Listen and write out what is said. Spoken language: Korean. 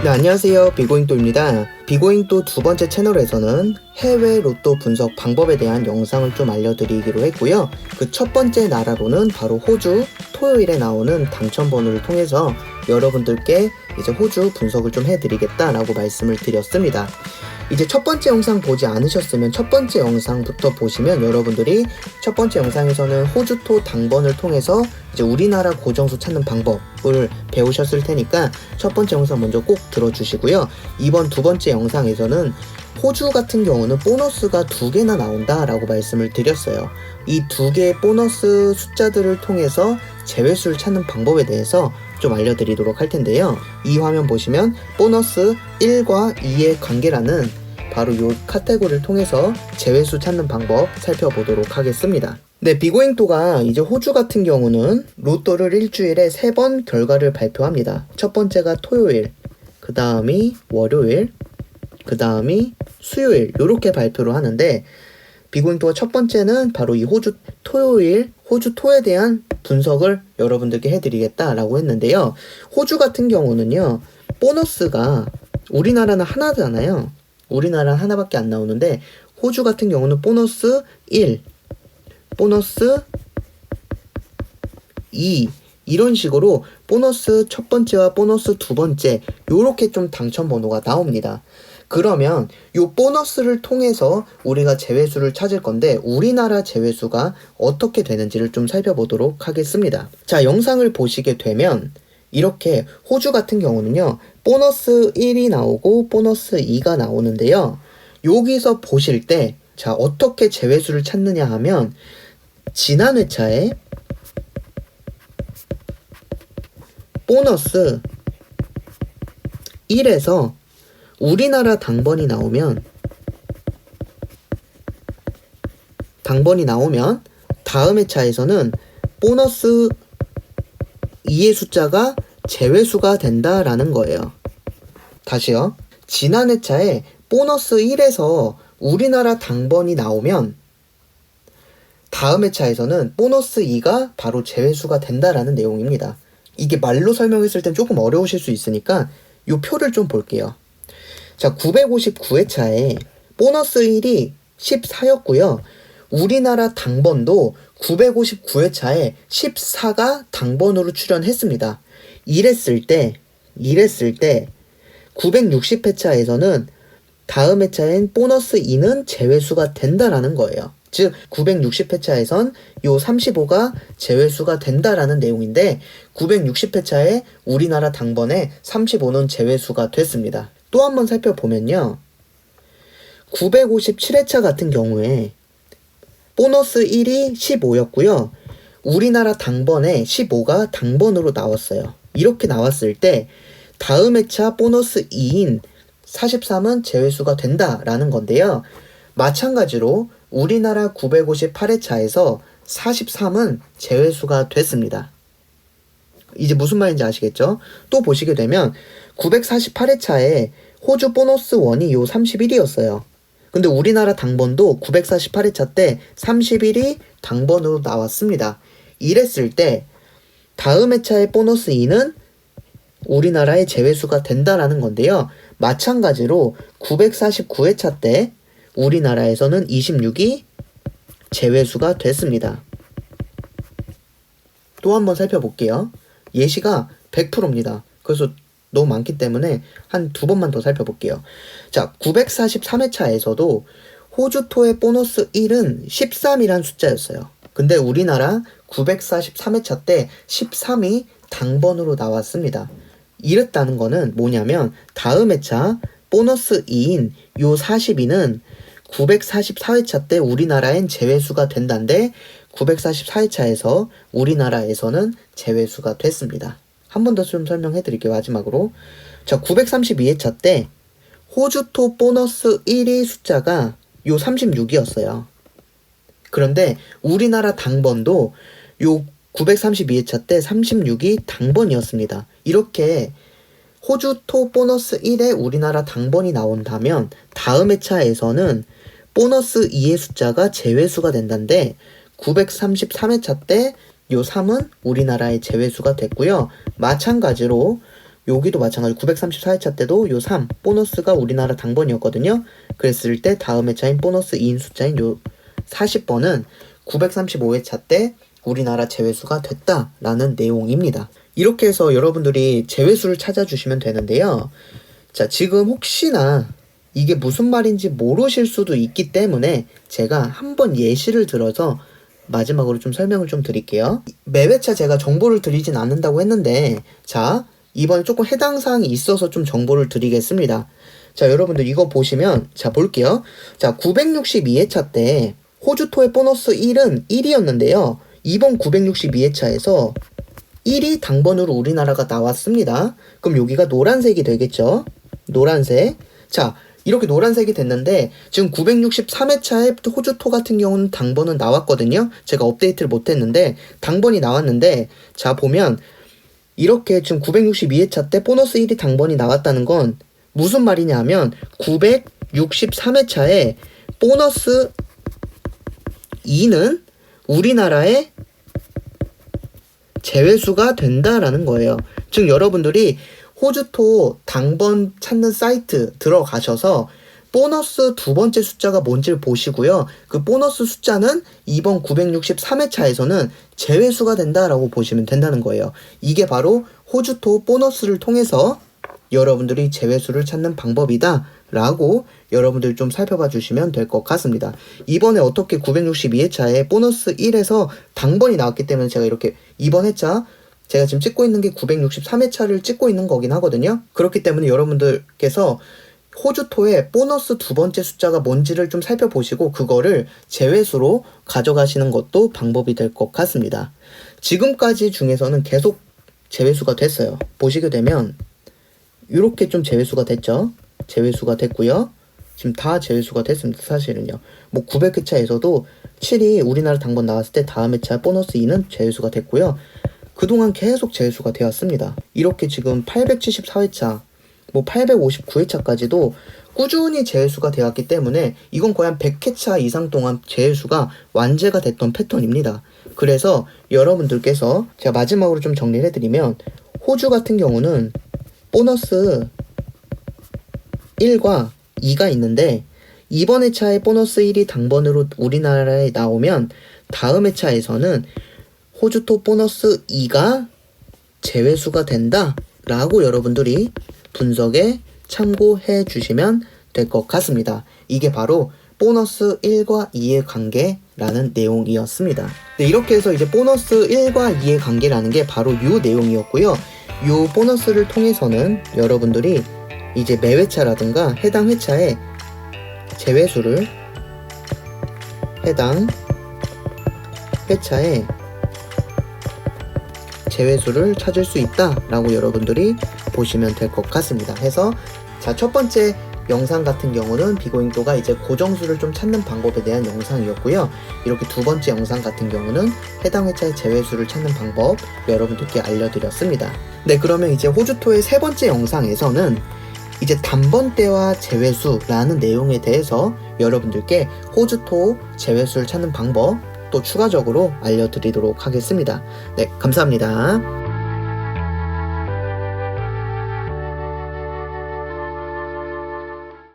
네, 안녕하세요. 비고잉또입니다. 비고잉또 두 번째 채널에서는 해외 로또 분석 방법에 대한 영상을 좀 알려드리기로 했고요. 그 첫 번째 나라로는 바로 호주, 토요일에 나오는 당첨번호를 통해서 여러분들께 이제 호주 분석을 좀 해드리겠다라고 말씀을 드렸습니다. 이제 첫 번째 영상 보지 않으셨으면 첫 번째 영상부터 보시면 여러분들이 첫 번째 영상에서는 호주토 당번을 통해서 이제 우리나라 고정수 찾는 방법을 배우셨을 테니까 첫 번째 영상 먼저 꼭 들어주시고요. 이번 두 번째 영상에서는 호주 같은 경우는 보너스가 2개나 나온다 라고 말씀을 드렸어요. 이 2개의 보너스 숫자들을 통해서 제외수를 찾는 방법에 대해서 좀 알려드리도록 할 텐데요. 이 화면 보시면 보너스 1과 2의 관계라는 바로 이 카테고리를 통해서 제외수 찾는 방법 살펴보도록 하겠습니다. 네, 비고잉또가 이제 호주 같은 경우는 로또를 일주일에 3번 결과를 발표합니다. 첫 번째가 토요일, 그 다음이 월요일, 그 다음이 수요일 이렇게 발표를 하는데 비고잉또가 첫 번째는 바로 이 호주 토요일, 호주 토에 대한 분석을 여러분들께 해드리겠다라고 했는데요. 호주 같은 경우는요, 보너스가 우리나라는 하나잖아요. 우리나라는 하나밖에 안 나오는데 호주 같은 경우는 보너스 1, 보너스 2 이런 식으로 보너스 첫 번째와 보너스 두 번째 요렇게 좀 당첨 번호가 나옵니다. 그러면 요 보너스를 통해서 우리가 제외수를 찾을 건데 우리나라 제외수가 어떻게 되는지를 좀 살펴보도록 하겠습니다. 자, 영상을 보시게 되면 이렇게 호주 같은 경우는요, 보너스 1이 나오고 보너스 2가 나오는데요. 여기서 보실 때 자, 어떻게 제외수를 찾느냐 하면 지난 회차에 보너스 1에서 우리나라 당번이 나오면 다음 회차에서는 보너스 2의 숫자가 제외수가 된다라는 거예요. 다시요. 지난 회차에 보너스 1에서 우리나라 당번이 나오면 다음 회차에서는 보너스 2가 바로 제외수가 된다라는 내용입니다. 이게 말로 설명했을 땐 조금 어려우실 수 있으니까 이 표를 좀 볼게요. 자, 959회차에 보너스 1이 14였고요. 우리나라 당번도 959회차에 14가 당번으로 출연했습니다. 이랬을 때 960회차에서는 다음 회차엔 보너스 2는 제외수가 된다라는 거예요. 즉 960회차에선 요 35가 제외수가 된다라는 내용인데 960회차에 우리나라 당번에 35는 제외수가 됐습니다. 또 한번 살펴보면요. 957회차 같은 경우에 보너스 1이 15였고요. 우리나라 당번에 15가 당번으로 나왔어요. 이렇게 나왔을 때 다음 회차 보너스 2인 43은 제외수가 된다라는 건데요. 마찬가지로 우리나라 958회차에서 43은 제외수가 됐습니다. 이제 무슨 말인지 아시겠죠? 또 보시게 되면 948회차에 호주 보너스 1이 요 31이었어요. 근데 우리나라 당번도 948회차 때 31이 당번으로 나왔습니다. 이랬을 때 다음 회차의 보너스 2는 우리나라의 제외수가 된다라는 건데요. 마찬가지로 949회차 때 우리나라에서는 26이 제외수가 됐습니다. 또 한번 살펴볼게요. 예시가 100%입니다. 그래서 너무 많기 때문에 한 2번만 더 살펴볼게요. 자, 943회차에서도 호주토의 보너스 1은 13이란 숫자였어요. 근데 우리나라 943회차 때 13이 당번으로 나왔습니다. 이랬다는 거는 뭐냐면 다음 회차 보너스 2인 요 42는 944회차 때 우리나라엔 제외수가 된다는데 944회차에서 우리나라에서는 제외수가 됐습니다. 한 번 더 좀 설명해 드릴게요. 마지막으로. 자, 932회차 때 호주토 보너스 1의 숫자가 요 36이었어요. 그런데 우리나라 당번도 요 932회차 때 36이 당번이었습니다. 이렇게 호주토 보너스 1에 우리나라 당번이 나온다면 다음 회차에서는 보너스 2의 숫자가 제외수가 된다는데 933회차 때 요 3은 우리나라의 제외수가 됐고요. 마찬가지로 여기도 마찬가지 934회차 때도 요 3, 보너스가 우리나라 당번이었거든요. 그랬을 때 다음 회차인 보너스 2인 숫자인 요 40번은 935회차 때 우리나라 제외수가 됐다라는 내용입니다. 이렇게 해서 여러분들이 제외수를 찾아주시면 되는데요. 자, 지금 혹시나 이게 무슨 말인지 모르실 수도 있기 때문에 제가 한번 예시를 들어서 마지막으로 좀 설명을 좀 드릴게요. 매 회차 제가 정보를 드리진 않는다고 했는데, 자, 이번에 조금 해당 사항이 있어서 좀 정보를 드리겠습니다. 자, 여러분들 이거 보시면, 자, 볼게요. 자, 962회차 때 호주 토의 보너스 1은 1이었는데요. 이번 962회차에서 1이 당번으로 우리나라가 나왔습니다. 그럼 여기가 노란색이 되겠죠? 노란색. 자, 이렇게 노란색이 됐는데 지금 963회차에 호주토 같은 경우는 당번은 나왔거든요. 제가 업데이트를 못했는데 당번이 나왔는데, 자, 보면 이렇게 지금 962회차 때 보너스 1이 당번이 나왔다는 건 무슨 말이냐 하면 963회차에 보너스 2는 우리나라의 제외수가 된다라는 거예요. 즉 여러분들이 호주토 당번 찾는 사이트 들어가셔서 보너스 두 번째 숫자가 뭔지를 보시고요. 그 보너스 숫자는 이번 963회차에서는 제외수가 된다라고 보시면 된다는 거예요. 이게 바로 호주토 보너스를 통해서 여러분들이 제외수를 찾는 방법이다 라고 여러분들 좀 살펴봐 주시면 될 것 같습니다. 이번에 어떻게 962회차에 보너스 1에서 당번이 나왔기 때문에 제가 이렇게 이번 회차 제가 지금 찍고 있는 게 963회차를 찍고 있는 거긴 하거든요. 그렇기 때문에 여러분들께서 호주토의 보너스 두 번째 숫자가 뭔지를 좀 살펴보시고 그거를 제외수로 가져가시는 것도 방법이 될 것 같습니다. 지금까지 중에서는 계속 제외수가 됐어요. 보시게 되면 이렇게 좀 제외수가 됐죠. 제외수가 됐고요. 지금 다 제외수가 됐습니다. 사실은요. 뭐 900회차에서도 7이 우리나라 당번 나왔을 때 다음 회차 보너스 2는 제외수가 됐고요. 그동안 계속 제외수가 되었습니다. 이렇게 지금 874회차, 뭐 859회차까지도 꾸준히 제외수가 되었기 때문에 이건 거의 한 100회차 이상 동안 제외수가 완제가 됐던 패턴입니다. 그래서 여러분들께서 제가 마지막으로 좀 정리를 해드리면 호주 같은 경우는 보너스 1과 2가 있는데 이번 회차에 보너스 1이 당번으로 우리나라에 나오면 다음 회차에서는 호주토 보너스 2가 제외수가 된다 라고 여러분들이 분석에 참고해 주시면 될 것 같습니다. 이게 바로 보너스 1과 2의 관계라는 내용이었습니다. 네, 이렇게 해서 이제 보너스 1과 2의 관계라는 게 바로 이 내용이었고요. 이 보너스를 통해서는 여러분들이 이제 매 회차라든가 해당 회차에 제외수를 해당 회차에 제외수를 찾을 수 있다라고 여러분들이 보시면 될 것 같습니다. 해서 자, 첫 번째 영상 같은 경우는 비고잉도가 이제 고정수를 좀 찾는 방법에 대한 영상이었고요. 이렇게 두 번째 영상 같은 경우는 해당 회차의 제외수를 찾는 방법 여러분들께 알려드렸습니다. 네, 그러면 이제 호주토의 세 번째 영상에서는 이제 단번대와 제외수라는 내용에 대해서 여러분들께 호주토 제외수를 찾는 방법 또 추가적으로 알려드리도록 하겠습니다. 네, 감사합니다.